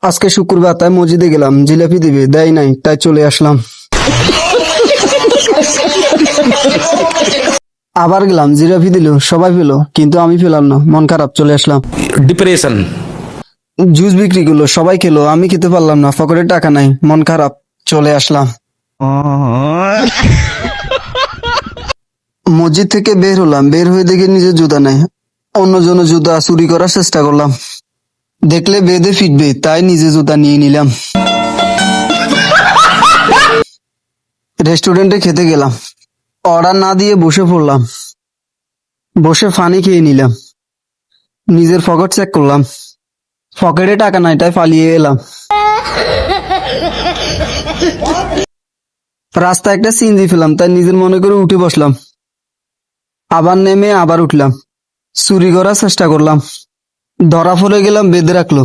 আজকে শুক্রবার, তাই মসজিদে গেলাম, জিলাপি দিবে, দেয় নাই, তাই চলে আসলাম। আবার গেলাম, জিলাপি দিল, সবাই পেলো, কিন্তু আমি পেলাম না, মন খারাপ, চলে আসলাম। ডিপ্রেশন। জুস বিক্রি করলো, সবাই খেলো, আমি খেতে পারলাম না, পকেটে টাকা নাই, মন খারাপ, চলে আসলাম। মসজিদ থেকে বের হলাম, বের হয়ে দেখে নিজের জুতা নাই, অন্যজনের জুতা চুরি করার চেষ্টা করলাম, দেখলে বেঁধে ফিরবে, তাই নিজে জুতা নিয়ে নিলাম। রেস্টুরেন্টে খেতে গেলাম, অর্ডার না দিয়ে বসে পড়লাম, বসে পানি খেয়ে নিলাম, নিজের পকেট চেক করলাম, পকেটে টাকা নাই, তাই পালিয়ে এলাম। রাস্তায় একটা সিএনজি পেলাম, তাই নিজের মনে করে উঠে বসলাম, আবার নেমে আবার উঠলাম, চুরি করার চেষ্টা করলাম, ধরা পড়ে গেলাম, বেঁধে রাখলো।